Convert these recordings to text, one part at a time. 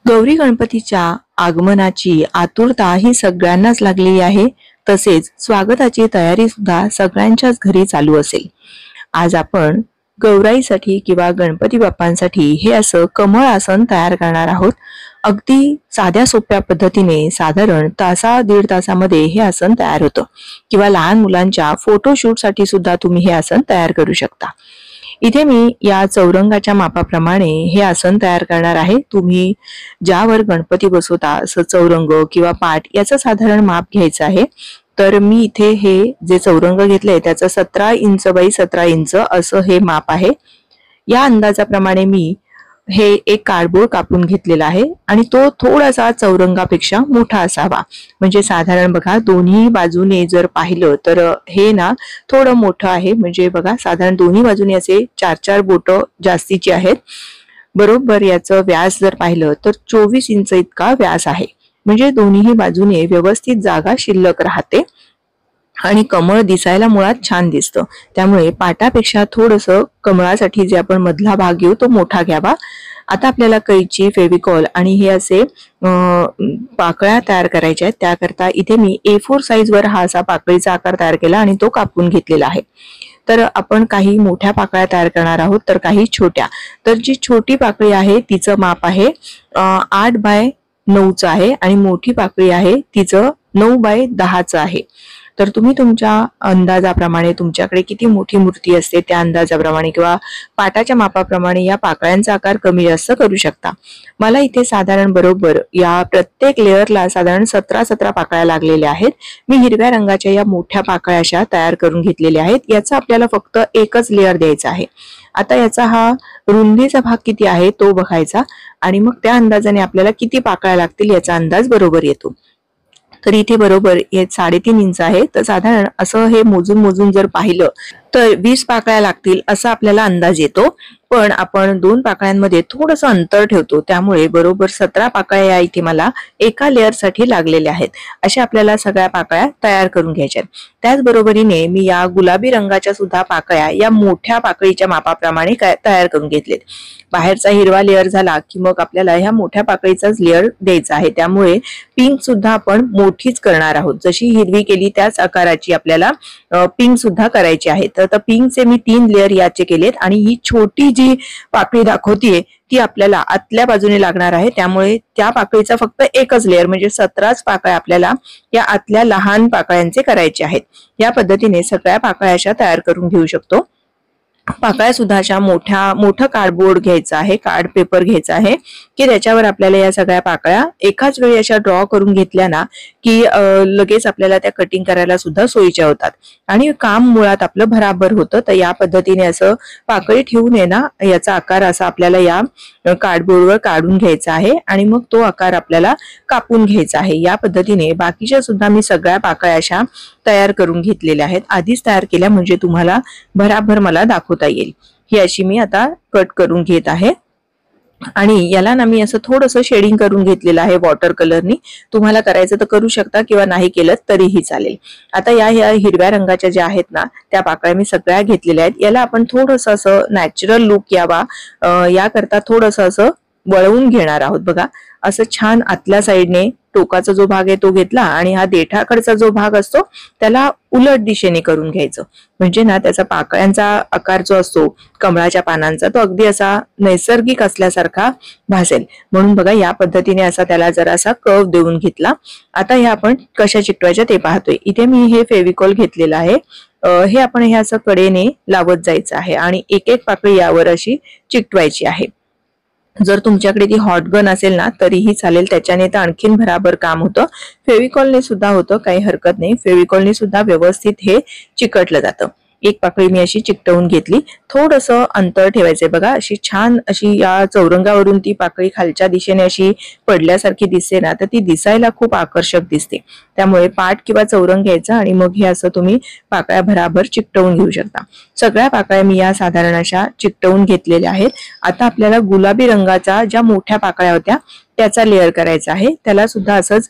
गौरी गणपतीच्या आगमनाची आतुरता ही सगळ्यांनाच लागलेली आहे। तसेच स्वागताची तयारी सुद्धा सगळ्यांच्याच घरी चालू असेल। आज आपण गौराईसाठी किंवा गणपती बाप्पांसाठी हे असं कमळ आसन तयार करणार आहोत। अगदी साध्या सोप्या पद्धतीने साधारण दीड तासामध्ये हे आसन तयार होतं किंवा लहान मुलांच्या फोटोशूट साठी सुद्धा तुम्ही हे आसन तयार करू शकता। इथे मी या चौरंगाच्या मापाप्रमाणे हे आसन तयार करणार आहे। तुम्ही ज्यावर गणपती बसवता असं चौरंग किंवा पाट याचं साधारण माप घ्यायचं आहे। तर मी इथे हे जे चौरंग घेतलंय त्याचं 17 इंच बाय 17 इंच असं हे माप आहे। या अंदाजाप्रमाणे मी हे एक कार्डबोर्ड कापून घेतलेला आहे आणि तो थोडासा चौरंगापेक्षा मोठा असावा। म्हणजे साधारण बघा दोन्ही बाजूने जर पाहिलं तर हे ना थोडं मोठं आहे। म्हणजे बघा साधारण दोन्ही बाजूने असे 4-4 बोट जास्तीची आहेत। बरोबर याचं व्यास जर पाहिलं तर 24 इंच इतका व्यास आहे। म्हणजे दोन्ही बाजूने व्यवस्थित जागा शिल्लक राहते आणि कमळ दिसायला मुळात छान दिसतं। त्यामुळे पाटापेक्षा थोडंसं कमळासाठी जे आपण मधला भाग घेऊ तो मोठा घ्यावा। आता आपल्याला कैची, फेविकॉल आणि हे असे पाकळ्या तयार करायच्या आहेत। त्याकरता इथे मी A4 साइज वर हा असा पाकळीचा आकार तयार केला आणि तो कापून घेतलेला आहे। तर आपण काही मोठ्या पाकळ्या तयार करणार आहोत तर काही छोट्या। तर जी छोटी पाकळी आहे तिचं माप आहे 8 बाय 9चं आहे आणि मोठी पाकळी आहे तिचं 9 बाय 10चं आहे। तर तुम्ही तुमच्या अंदाजाप्रमाणे तुमच्याकडे किती मोठी मूर्ती असते त्या अंदाजाप्रमाणे किंवा पाटाच्या मापाप्रमाणे या पाकळ्यांचा आकार कमी जास्त करू शकता। मला इथे साधारण बरोबर या प्रत्येक लेअरला साधारण 17 पाकळ्या लागलेल्या आहेत। मी हिरव्या रंगाच्या या मोठ्या पाकळ्या अशा तयार करून घेतलेल्या आहेत। याचा आपल्याला फक्त एकच लेअर द्यायचा आहे। आता याचा हा रुंदीचा भाग किती आहे तो बघायचा आणि मग त्या अंदाजाने आपल्याला किती पाकळ्या लागतील याचा अंदाज बरोबर येतो। तर इथे बरोबर हे 3.5 इंच आहे। तर साधारण असं हे मोजून जर पाहिलं तर 20 पाकळ्या लागतील असा आपल्याला अंदाज येतो। पण आपण 2 पाकळ्यांमध्ये थोडंसं अंतर ठेवतो त्यामुळे बरोबर 17 पाकळ्या या इथे मला एका लेअर साठी लागलेल्या आहेत। अशा आपल्याला सगळ्या पाकळ्या तयार करून घ्यायच्या आहेत। त्याचबरोबरीने मी या गुलाबी रंगाच्या सुद्धा पाकळ्या या मोठ्या पाकळीच्या मापाप्रमाणे तयार करून घेतलेत। बाहेरचा हिरवा लेअर झाला की मग आपल्याला ह्या मोठ्या पाकळीचाच लेअर द्यायचा आहे। त्यामुळे पिंक सुद्धा आपण मोठीच करणार आहोत। जशी हिरवी केली त्याच आकाराची आपल्याला पिंक सुद्धा करायची आहे। तर पिंकचे मी 3 लेअर याचे केलेत आणि ही छोटी जी पाकळी दाखवतीये ती आपल्याला आतल्या बाजूने लागणार आहे। त्यामुळे त्या पाकळीचा फक्त एकच लेअर म्हणजे 17 पाकळ्या आपल्याला या आतल्या लहान पाकळ्यांचे करायचे आहेत। या पद्धतीने सगळ्या पाकळ्या अशा तयार करून घेऊ शकतो। पाकळ्या सुद्धा अशा मोठं कार्डबोर्ड घ्यायचं आहे, कार्ड पेपर घ्यायचा आहे की त्याच्यावर आपल्याला या सगळ्या पाकळ्या एकाच वेळी अशा ड्रॉ करून घेतल्या ना की लगेच आपल्याला त्या कटिंग करायला सुद्धा सोयीच्या होतात आणि काम मुळात आपलं भराभर होतं। तर या पद्धतीने असं पाकळी ठेवून आहे ना याचा आकार असा आपल्याला या कार्डबोर्डवर काढून घ्यायचा आहे आणि मग तो आकार आपल्याला कापून घ्यायचा आहे। या पद्धतीने बाकीच्या सुद्धा मी सगळ्या पाकळ्या अशा तयार करून घेतलेल्या आहेत। आधीच तयार केल्या म्हणजे तुम्हाला भराभर मला दाखवता येईल। ही अशी मी आता कट करून घेत आहे आणि याला ना मी असं थोडंसं शेडिंग करून घेतलेलं आहे वॉटर कलरनी। तुम्हाला करायचं तर करू शकता किंवा नाही केलं तरीही चालेल। आता या हिरव्या रंगाच्या ज्या आहेत ना त्या पाकळ्या मी सगळ्या घेतलेल्या आहेत। याला आपण थोडंसं असं नॅचरल लुक यावा याकरता थोडंसं असं वळवून घेणार आहोत। बघा असं छान आतल्या साईडने टोकाचा जो भाग आहे तो घेतला आणि हा देठाकडचा जो भाग असतो त्याला उलट दिशेने करून घ्यायचं। म्हणजे ना त्याचा पाकळ्यांचा आकार जो असतो कमळाच्या पानांचा तो अगदी असा नैसर्गिक असल्यासारखा भासेल। म्हणून बघा या पद्धतीने असा त्याला जरासा कर्व देऊन घेतला। आता हे आपण कशा चिकटवायच्या ते पाहतोय। इथे मी हे फेविकॉल घेतलेलं आहे। हे आपण हे असं कडेने लावत जायचं आहे आणि एक एक पाकळी यावर अशी चिकटवायची आहे। जर तुमच्याकडे ती हॉट गन असेल ना तरीही चालेल, त्याच्याने तर आणखीन भराभर काम होतं। फेविकॉलने सुद्धा होतं, काही हरकत नाही। फेविकॉलने सुद्धा व्यवस्थित हे चिकटलं जातं। एक पाकळी मी अशी चिकटवून घेतली। थोडंसं अंतर ठेवायचंय बघा। अशी छान अशी या चौरंगावरून ती पाकळी खालच्या दिशेने अशी पडल्यासारखी दिसते ना तर ती दिसायला खूप आकर्षक दिसते। त्यामुळे पाट किंवा चौरंग घ्यायचा आणि मग हे असं तुम्ही पाकळ्या भराभर चिकटवून घेऊ शकता। सगळ्या पाकळ्या मी या साधारण अशा चिकटवून घेतलेल्या आहेत। आता आपल्याला गुलाबी रंगाच्या ज्या मोठ्या पाकळ्या होत्या त्याचा लेअर करायचा आहे। त्याला सुद्धा असंच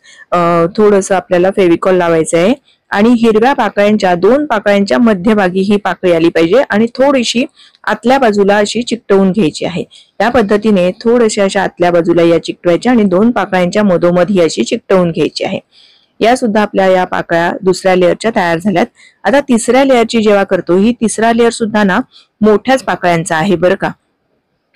थोडंसं आपल्याला फेविकॉल लावायचं आहे आणि हिरव्या पाकळ्यांच्या 2 पाकळ्यांच्या मध्यभागी ही पाकळी आली पाहिजे आणि थोडीशी आतल्या बाजूला अशी चिकटवून घ्यायची आहे। या पद्धतीने थोडेसे अशा आतल्या बाजूला या चिकटवायच्या आणि 2 पाकळ्यांच्या मधोमध ही अशी चिकटवून घ्यायची आहे। या सुद्धा आपल्या या पाकळ्या दुसऱ्या लेअरच्या तयार झाल्यात। आता तिसऱ्या लेअरची जेव्हा करतो, ही तिसरा लेअर सुद्धा ना मोठ्याच पाकळ्यांचा आहे बरं का।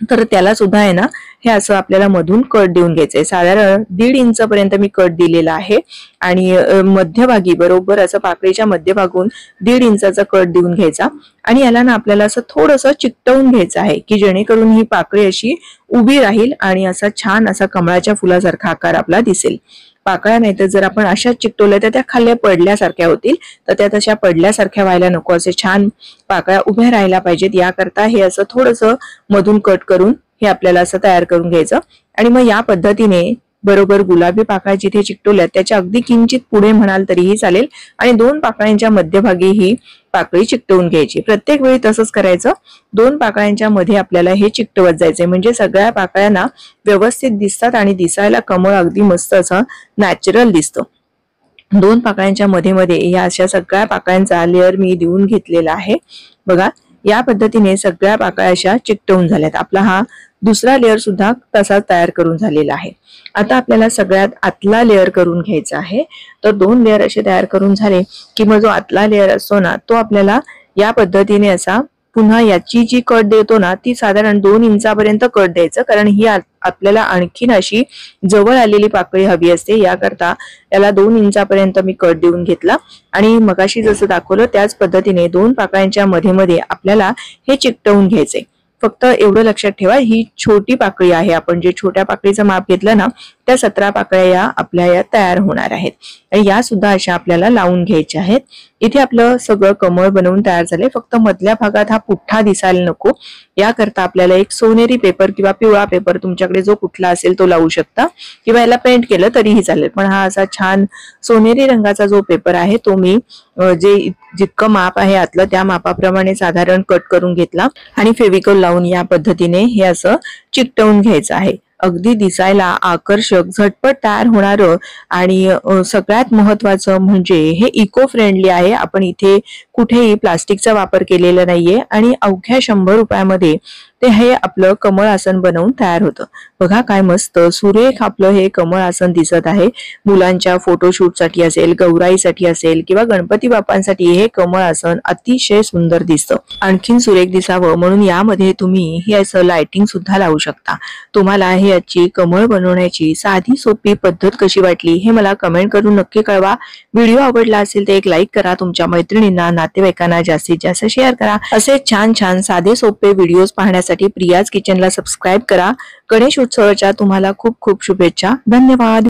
तर त्याला सुद्धा आहे ना हे असं आपल्याला मधून कट देऊन घ्यायचंय। साधारण 1.5 इंच पर्यंत मी कट दिलेला आहे आणि मध्यभागी बरोबर असं पाकळीच्या मध्यभागून 1.5 इंचाचा कट देऊन घ्यायचा आणि याला ना आपल्याला असं थोडंसं चिकटवून घ्यायचं आहे की जेणेकरून ही पाकळी अशी उभी राहील आणि असा छान असा कमळाच्या फुलासारखा आकार आपला दिसेल। पाकळ्या नाही तर जर आपण अशा चिकटवल्या तर त्या खाली पडल्यासारख्या होतील, तर त्या तशा पडल्यासारख्या व्हायला नको। असे छान पाकळ्या उभ्या राहायला पाहिजेत, याकरता हे असं थोडंसं मधून कट करून हे आपल्याला असं तयार करून घ्यायचं आणि मग या पद्धतीने बरोबर गुलाबी पाकळ्या जिथे चिकटवल्या त्याच्या अगदी किंचित पुढे म्हणाल तरीही चालेल आणि 2 पाकळ्यांच्या मध्यभागी ही पाकळी चिकटवून घ्यायची। प्रत्येक वेळी तसंच करायचं, 2 पाकळ्यांच्या मध्ये आपल्याला हे चिकटवत जायचंय म्हणजे सगळ्या पाकळ्यांना व्यवस्थित दिसतात आणि दिसायला कमळ अगदी मस्त असं नॅचरल दिसतं। 2 पाकळ्यांच्या मध्ये या अशा सगळ्या पाकळ्यांचा लेअर मी देऊन घेतलेला आहे बघा। या पद्धतीने सगळ्या पाकळ्या अशा चिकटवून झाल्यात। आपला हा दुसरा लेअर सुद्धा तसाच तयार करून झालेला आहे। आता आपल्याला सगळ्यात आतला लेअर करून घ्यायचा आहे। तर 2 लेअर असे तयार करून झाले की मग जो आतला लेअर असतो ना तो आपल्याला या पद्धतीने असा पुन्हा याची जी कट देतो ना ती साधारण 2 इंचापर्यंत कट द्यायचं, कारण ही आपल्याला आणखीन अशी जवळ आलेली पाकळी हवी असते। याकरता याला 2 इंचापर्यंत मी कट देऊन घेतला आणि मगाशी जसं दाखवलं त्याच पद्धतीने 2 पाकळ्यांच्या मध्ये आपल्याला हे चिकटवून घ्यायचे। फक्त एवढं लक्षात ठेवा, ही छोटी पाकळी आहे। आपण जे छोट्या पाकळीचं माप घेतलं ना त्या 17 पाकळ्या या आपल्या या तयार होणार आहेत आणि या सुद्धा अशा आपल्याला लावून घ्यायच्या आहेत। इथे आपलं सगळं कमळ बनवून तयार झाले, फक्त मधल्या भागात हा पुठ्ठा दिसायला नको याकरता आपल्याला एक सोनेरी पेपर किंवा पिवळा पेपर तुमच्याकडे जो कुठला असेल तो लावू शकता किंवा याला पेंट केलं तरीही चालेल, पण हा असा छान सोनेरी रंगाचा जो पेपर आहे तो मी जितकं माप आहे आतलं त्या मापाप्रमाणे साधारण कट करून घेतला आणि फेविकॉल लावून या पद्धतीने हे असं चिकटवून घ्यायचं आहे। अगदी दिसायला आकर्षक झटपट तयार होणारं आणि सगळ्यात महत्वाचं म्हणजे हे इको फ्रेंडली आहे। आपण इथे कुठेही प्लास्टिकचा वापर केलेला नाहीये आणि अवघ्या 100 रुपयामध्ये ते हे आपलं कमळ आसन बनवून तयार होतं। बघा काय मस्त सुरेख आपलं हे कमळ आसन दिसत आहे। मुलांच्या फोटोशूटसाठी असेल, गौराईसाठी असेल किंवा गणपती बाप्पांसाठी हे कमळ आसन अतिशय सुंदर दिसतं। आणखीन सुरेख दिसावं म्हणून यामध्ये तुम्ही हे असं लाइटिंग सुद्धा लावू शकता। तुम्हाला हे याची कमळ बनवण्याची साधी सोपी पद्धत कशी वाटली हे मला कमेंट करून नक्की कळवा। व्हिडिओ आवडला असेल तर एक लाईक करा, तुमच्या मैत्रिणींना नातेवाईकांना जास्तीत जास्त शेअर करा। असे छान छान साधे सोपे व्हिडिओज पाहण्यासाठी प्रियाज किचनला सबस्क्राइब करा। गणेश उत्सवाच्या तुम्हाला खूप खूप शुभेच्छा। धन्यवाद।